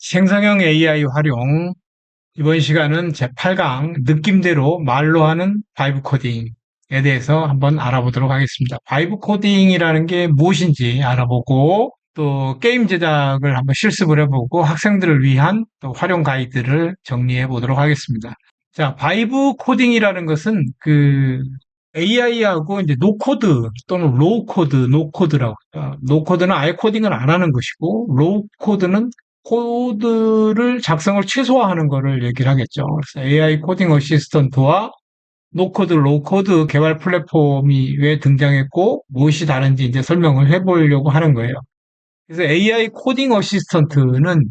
생성형 AI 활용. 이번 시간은 제8강 느낌대로 말로 하는 바이브 코딩에 대해서 한번 알아보도록 하겠습니다. 바이브 코딩이라는 게 무엇인지 알아보고 또 게임 제작을 한번 실습을 해보고 학생들을 위한 또 활용 가이드를 정리해 보도록 하겠습니다. 자, 바이브 코딩이라는 것은 AI하고 이제 노코드 또는 로우 코드, 노코드라고. 노코드는 아예 코딩을 안 하는 것이고, 로우 코드는 코드를 작성을 최소화하는 거를 얘기를 하겠죠. 그래서 AI 코딩 어시스턴트와 노코드, 로우코드 개발 플랫폼이 왜 등장했고, 무엇이 다른지 이제 설명을 해보려고 하는 거예요. 그래서 AI 코딩 어시스턴트는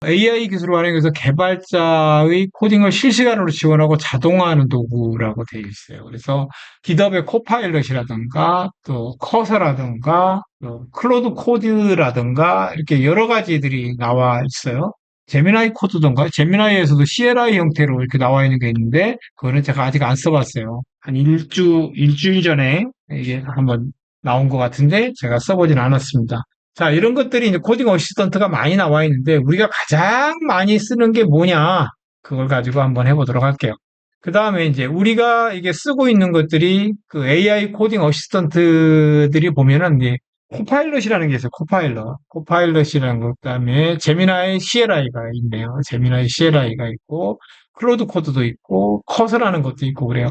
AI 기술을 활용해서 개발자의 코딩을 실시간으로 지원하고 자동화하는 도구라고 되어 있어요. 그래서 GitHub의 코파일럿이라든가 또 커서라든가 또 클로드 코드라든가 이렇게 여러 가지들이 나와 있어요. 제미나이 코드던가 제미나이에서도 CLI 형태로 이렇게 나와 있는 게 있는데 그거는 제가 아직 안 써봤어요. 한 일주일 전에 이게 한번 나온 것 같은데 제가 써보진 않았습니다. 자, 이런 것들이 이제 코딩 어시스턴트가 많이 나와 있는데 우리가 가장 많이 쓰는 게 뭐냐? 그걸 가지고 한번 해보도록 할게요. 그 다음에 이제 우리가 이게 쓰고 있는 것들이 그 AI 코딩 어시스턴트들이 보면은 이제 코파일럿이라는 게 있어요. 코파일럿. 코파일럿이라는 것, 그다음에 제미나이 CLI가 있네요. 제미나이 CLI가 있고, 클로드 코드도 있고, 커서라는 것도 있고 그래요.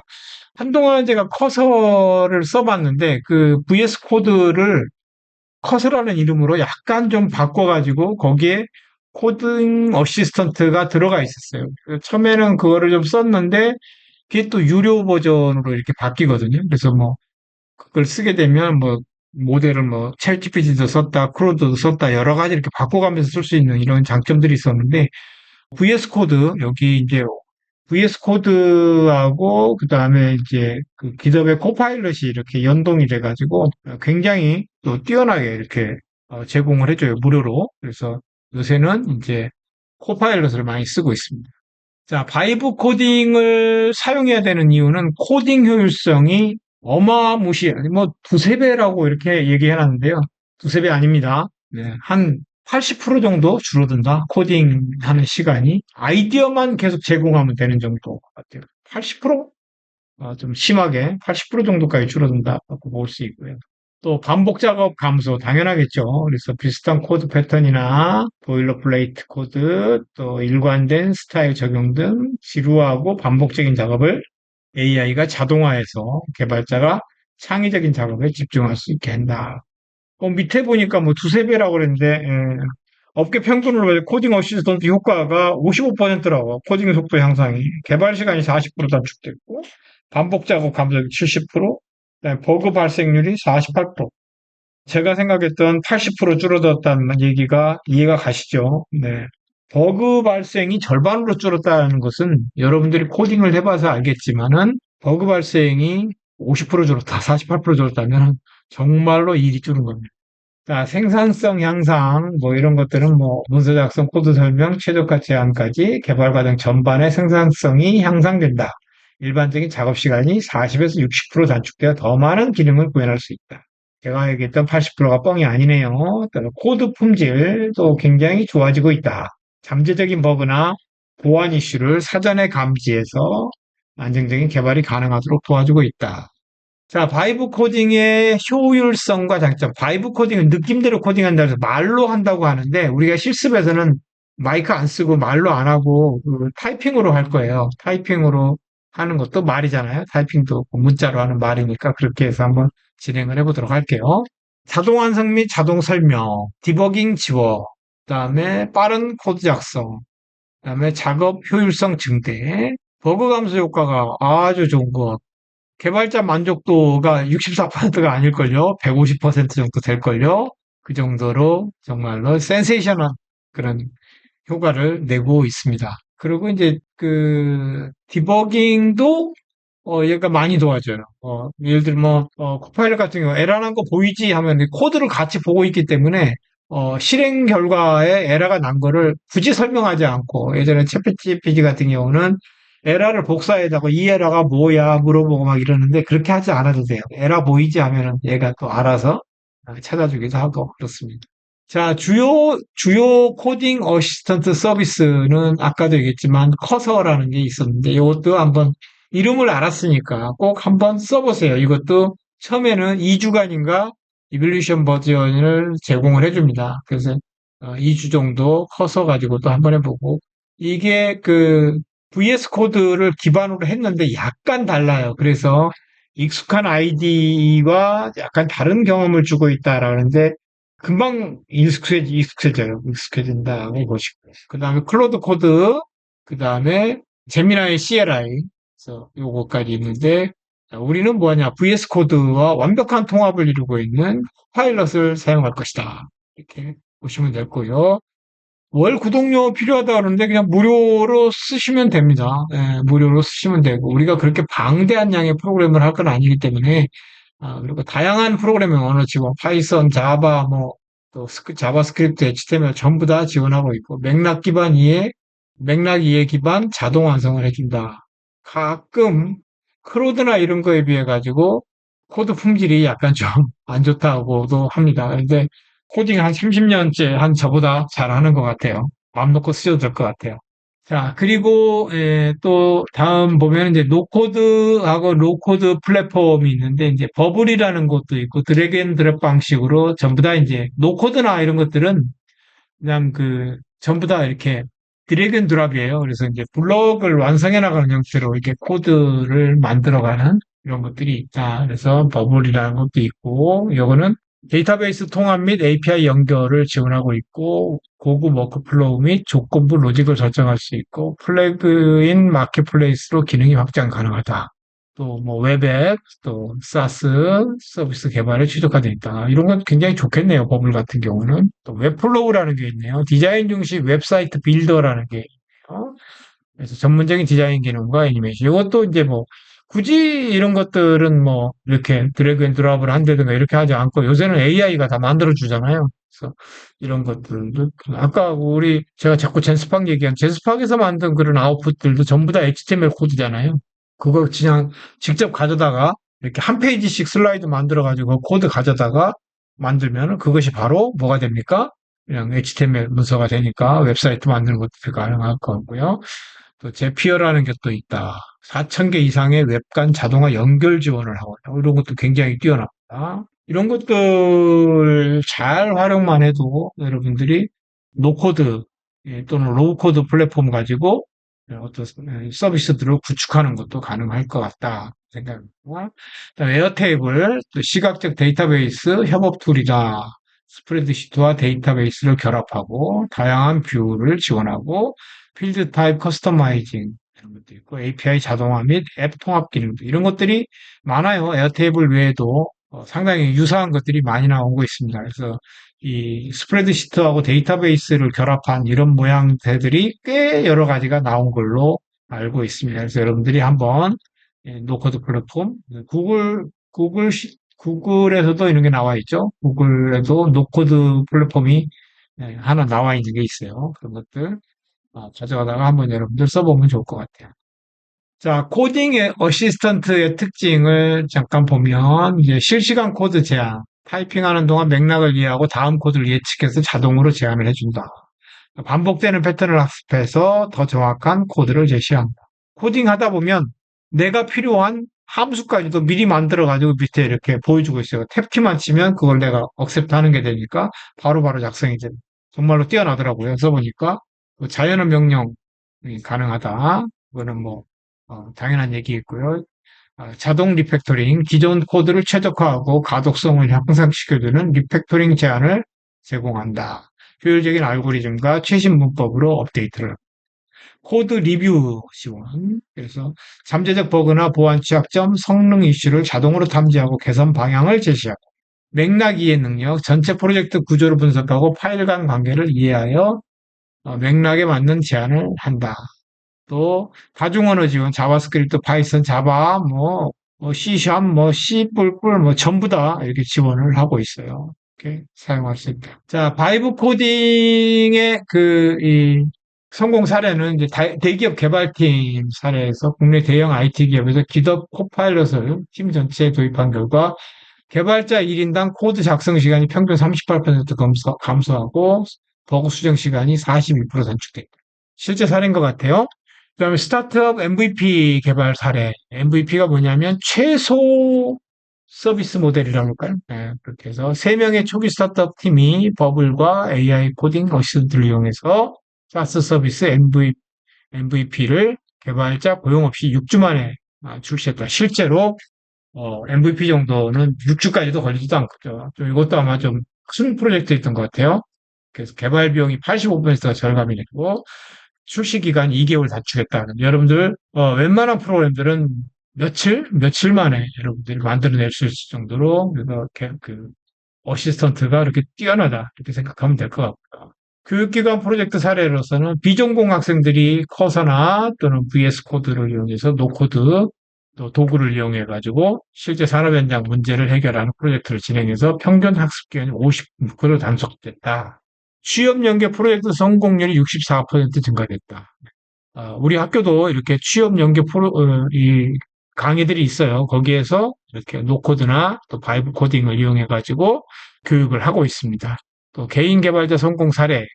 한동안 제가 커서를 써봤는데 그 VS 코드를 커서라는 이름으로 약간 좀 바꿔가지고 거기에 코딩 어시스턴트가 들어가 있었어요. 처음에는 그거를 좀 썼는데 그게 또 유료 버전으로 이렇게 바뀌거든요. 그래서 뭐 그걸 쓰게 되면 뭐 모델을 뭐 챗GPT도 썼다, 크로드도 썼다 여러 가지 이렇게 바꿔가면서 쓸 수 있는 이런 장점들이 있었는데 VS 코드 여기 이제 VS 코드하고 그다음에 이제 그 기덥의 코파일럿이 이렇게 연동이 돼가지고 굉장히 또 뛰어나게 이렇게 제공을 해줘요 무료로. 그래서 요새는 이제 코파일럿을 많이 쓰고 있습니다. 자, 바이브 코딩을 사용해야 되는 이유는 코딩 효율성이 어마무시해요. 뭐 두세 배라고 이렇게 얘기해놨는데요. 두세 배 아닙니다. 네, 한 80% 정도 줄어든다. 코딩하는 시간이. 아이디어만 계속 제공하면 되는 정도 같아요. 80%? 좀 심하게 80% 정도까지 줄어든다고 볼 수 있고요. 또 반복 작업 감소 당연하겠죠. 그래서 비슷한 코드 패턴이나 보일러플레이트 코드, 또 일관된 스타일 적용 등 지루하고 반복적인 작업을 AI가 자동화해서 개발자가 창의적인 작업에 집중할 수 있게 한다. 밑에 보니까 뭐 두세 배라고 그랬는데 업계 평균으로 봐도 코딩 어시스턴트 효과가 55%라고 코딩 속도 향상이 개발 시간이 40% 단축됐고 반복 작업 감소율 70%, 그다음에 버그 발생률이 48%. 제가 생각했던 80% 줄어들었다는 얘기가 이해가 가시죠? 네. 버그 발생이 절반으로 줄었다는 것은 여러분들이 코딩을 해봐서 알겠지만은 버그 발생이 50% 줄었다, 48% 줄었다면 정말로 일이 줄은 겁니다. 자, 생산성 향상, 뭐 이런 것들은 뭐 문서 작성, 코드 설명, 최적화 제한까지 개발 과정 전반의 생산성이 향상된다. 일반적인 작업 시간이 40에서 60% 단축되어 더 많은 기능을 구현할 수 있다. 제가 얘기했던 80%가 뻥이 아니네요. 또 코드 품질도 굉장히 좋아지고 있다. 잠재적인 버그나 보안 이슈를 사전에 감지해서 안정적인 개발이 가능하도록 도와주고 있다. 자, 바이브 코딩의 효율성과 장점. 바이브 코딩은 느낌대로 코딩한다 해서 말로 한다고 하는데 우리가 실습에서는 마이크 안 쓰고 말로 안 하고 타이핑으로 할 거예요. 타이핑으로 하는 것도 말이잖아요. 타이핑도 문자로 하는 말이니까 그렇게 해서 한번 진행을 해보도록 할게요. 자동 완성 및 자동 설명, 디버깅 지워, 그다음에 빠른 코드 작성, 그다음에 작업 효율성 증대, 버그 감소 효과가 아주 좋은 것 같고 개발자 만족도가 64%가 아닐걸요. 150% 정도 될걸요. 그 정도로 정말로 센세이션한 그런 효과를 내고 있습니다. 그리고 이제 디버깅도 얘가 많이 도와줘요. 예를 들면 코파일럿 같은 경우 에러 난 거 보이지 하면 코드를 같이 보고 있기 때문에 실행 결과에 에러가 난 거를 굳이 설명하지 않고 예전에 챗GPT 같은 경우는 에러를 복사해다가 이 에러가 뭐야 물어보고 막 이러는데 그렇게 하지 않아도 돼요. 에러 보이지 하면은 얘가 또 알아서 찾아주기도 하고 그렇습니다. 자, 주요 코딩 어시스턴트 서비스는 아까도 얘기했지만 커서라는 게 있었는데 이것도 한번 이름을 알았으니까 꼭 한번 써보세요. 이것도 처음에는 2주간인가 이볼루션 버전을 제공을 해줍니다. 그래서 2주 정도 커서 가지고 또 한번 해보고 이게 그 VS 코드를 기반으로 했는데 약간 달라요. 그래서 익숙한 아이디와 약간 다른 경험을 주고 있다라는데 금방 익숙해져요. 익숙해진다고 보시고. 그 다음에 클로드 코드, 그 다음에 제미나이 CLI. 그래서 요거까지 있는데, 자, 우리는 뭐냐. VS 코드와 완벽한 통합을 이루고 있는 파일럿을 사용할 것이다. 이렇게 보시면 되고요. 월 구독료 필요하다 그러는데 그냥 무료로 쓰시면 됩니다. 예, 무료로 쓰시면 되고 우리가 그렇게 방대한 양의 프로그램을 할 건 아니기 때문에 그리고 다양한 프로그래밍 언어 지원, 파이썬, 자바, 뭐, 또 자바스크립트, HTML 전부 다 지원하고 있고, 맥락 이해 기반 자동 완성을 해준다. 가끔, 크로드나 이런 거에 비해 가지고, 코드 품질이 약간 좀 안 좋다고도 합니다. 근데 코딩 한 30년째 한 저보다 잘하는 것 같아요. 마음 놓고 쓰셔도 될 것 같아요. 자, 그리고 또 다음 보면 이제 노코드하고 로코드 플랫폼이 있는데 이제 버블이라는 것도 있고 드래그 앤 드롭 방식으로 전부 다 이제 노코드나 이런 것들은 그냥 그 전부 다 이렇게 드래그 앤 드롭이에요. 그래서 이제 블록을 완성해 나가는 형태로 이렇게 코드를 만들어가는 이런 것들이 있다. 그래서 버블이라는 것도 있고 이거는 데이터베이스 통합 및 API 연결을 지원하고 있고 고급 워크플로우 및 조건부 로직을 설정할 수 있고 플래그인 마켓플레이스로 기능이 확장 가능하다. 또 뭐 웹앱, 또 사스 서비스 개발에 최적화되어 있다. 이런 건 굉장히 좋겠네요. 버블 같은 경우는. 또 웹플로우라는 게 있네요. 디자인 중심 웹사이트 빌더라는 게 있네요. 그래서 전문적인 디자인 기능과 애니메이션. 이것도 이제 뭐 굳이 이런 것들은 뭐 이렇게 드래그 앤 드롭을 한다든가 이렇게 하지 않고 요새는 AI가 다 만들어 주잖아요. 그래서 이런 것들도 아까 우리 제가 자꾸 제스팍 얘기한 제스팍에서 만든 그런 아웃풋들도 전부 다 HTML 코드잖아요. 그거 그냥 직접 가져다가 이렇게 한 페이지씩 슬라이드 만들어 가지고 코드 가져다가 만들면 그것이 바로 뭐가 됩니까? 그냥 HTML 문서가 되니까 웹사이트 만드는 것도 가능할 것 같고요. 또 제피어라는 게 또 있다. 4,000개 이상의 웹간 자동화 연결 지원을 하고 있다. 이런 것도 굉장히 뛰어납니다. 이런 것들 잘 활용만 해도 여러분들이 노코드 또는 로우코드 플랫폼 가지고 어떤 서비스들을 구축하는 것도 가능할 것 같다 생각합니다. 그다음에 에어테이블, 또 시각적 데이터베이스 협업 툴이다. 스프레드시트와 데이터베이스를 결합하고 다양한 뷰를 지원하고 필드 타입 커스터마이징 이런 것도 있고 API 자동화 및 앱 통합 기능도 이런 것들이 많아요. 에어테이블 외에도 상당히 유사한 것들이 많이 나오고 있습니다. 그래서 이 스프레드시트하고 데이터베이스를 결합한 이런 모양새들이 꽤 여러 가지가 나온 걸로 알고 있습니다. 그래서 여러분들이 한번 노코드 플랫폼, 구글에서도 이런 게 나와 있죠. 구글에도 노코드 플랫폼이 하나 나와 있는 게 있어요. 그런 것들 가져가다가 한번 여러분들 써보면 좋을 것 같아요. 자, 코딩의 어시스턴트의 특징을 잠깐 보면 이제 실시간 코드 제안, 타이핑하는 동안 맥락을 이해하고 다음 코드를 예측해서 자동으로 제안을 해준다. 반복되는 패턴을 학습해서 더 정확한 코드를 제시한다. 코딩하다 보면 내가 필요한 함수까지도 미리 만들어가지고 밑에 이렇게 보여주고 있어요. 탭키만 치면 그걸 내가 억셉트 하는 게 되니까 바로바로 작성이 됩니다. 정말로 뛰어나더라고요. 써보니까 자연어 명령이 가능하다. 그거는 뭐 당연한 얘기겠고요. 자동 리팩토링, 기존 코드를 최적화하고 가독성을 향상시켜주는 리팩토링 제안을 제공한다. 효율적인 알고리즘과 최신 문법으로 업데이트를. 코드 리뷰 지원. 그래서 잠재적 버그나 보안 취약점, 성능 이슈를 자동으로 탐지하고 개선 방향을 제시하고. 맥락 이해 능력, 전체 프로젝트 구조를 분석하고 파일 간 관계를 이해하여 맥락에 맞는 제안을 한다. 또 다중언어 지원, 자바스크립트, 파이썬, 자바, C#, C++, 전부 다 이렇게 지원을 하고 있어요. 이렇게 사용할 수 있다. 자, 바이브 코딩의 이 성공 사례는 이제 대기업 개발팀 사례에서 국내 대형 IT 기업에서 기덥 코파일럿을 팀 전체에 도입한 결과 개발자 1인당 코드 작성 시간이 평균 38% 감소하고 버그 수정 시간이 42% 단축됐다. 실제 사례인 것 같아요. 그다음에 스타트업 MVP 개발 사례. MVP가 뭐냐면 최소 서비스 모델이라고 할까요? 네, 그렇게 해서 3명의 초기 스타트업 팀이 버블과 AI 코딩 어시스턴트를 이용해서 사스 서비스 MVP를 개발자 고용 없이 6주 만에 출시했다. 실제로 MVP 정도는 6주까지도 걸리지도 않거든요. 좀 이것도 아마 좀 큰 프로젝트였던 것 같아요. 그래서 개발 비용이 85%가 절감이 되고 출시 기간 2개월 단축했다는. 여러분들 웬만한 프로그램들은 며칠 만에 여러분들이 만들어낼 수 있을 정도로 그래서 그 어시스턴트가 그렇게 뛰어나다 이렇게 생각하면 될 것 같고요. 교육기관 프로젝트 사례로서는 비전공 학생들이 커서나 또는 VS 코드를 이용해서 노코드 또 도구를 이용해 가지고 실제 산업 현장 문제를 해결하는 프로젝트를 진행해서 평균 학습 기간이 56% 단축됐다. 취업 연계 프로젝트 성공률이 64% 증가됐다. 우리 학교도 이렇게 취업 연계 이 강의들이 있어요. 거기에서 이렇게 노코드나 또 바이브 코딩을 이용해 가지고 교육을 하고 있습니다. 또 개인 개발자 성공 사례,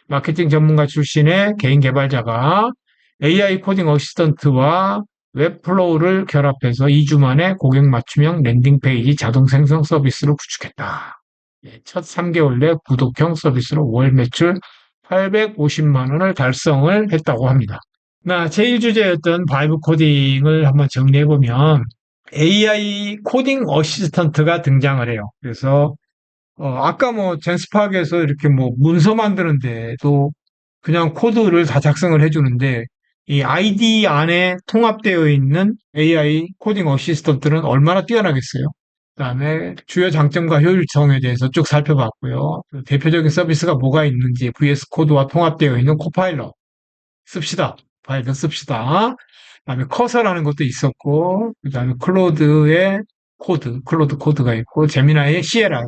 마케팅 전문가 출신의 개인 개발자가 AI 코딩 어시스턴트와 웹플로우를 결합해서 2주 만에 고객 맞춤형 랜딩 페이지 자동 생성 서비스를 구축했다. 첫 3개월 내 구독형 서비스로 월 매출 850만 원을 달성을 했다고 합니다. 나 제일 주제였던 바이브 코딩을 한번 정리해보면 AI 코딩 어시스턴트가 등장을 해요. 그래서 아까 뭐 젠스팍에서 이렇게 뭐 문서 만드는데도 그냥 코드를 다 작성을 해주는데 이 아이디 안에 통합되어 있는 AI 코딩 어시스턴트는 얼마나 뛰어나겠어요. 그다음에 주요 장점과 효율성에 대해서 쭉 살펴봤고요. 대표적인 서비스가 뭐가 있는지 VS 코드와 통합되어 있는 코파일럿 씁시다. 파일럿 씁시다. 그다음에 커서라는 것도 있었고, 그다음에 클로드의 클로드 코드가 있고, 제미나이의 CLI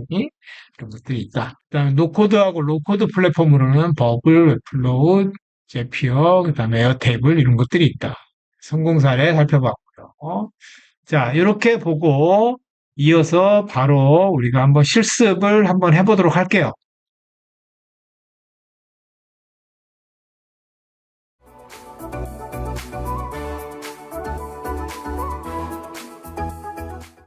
이런 것들이 있다. 그다음에 노코드하고 로코드 플랫폼으로는 버블, 웹플로우, 제피어, 그다음에 에어테이블 이런 것들이 있다. 성공 사례 살펴봤고요. 자, 이렇게 보고 이어서 바로 우리가 한번 실습을 한번 해보도록 할게요.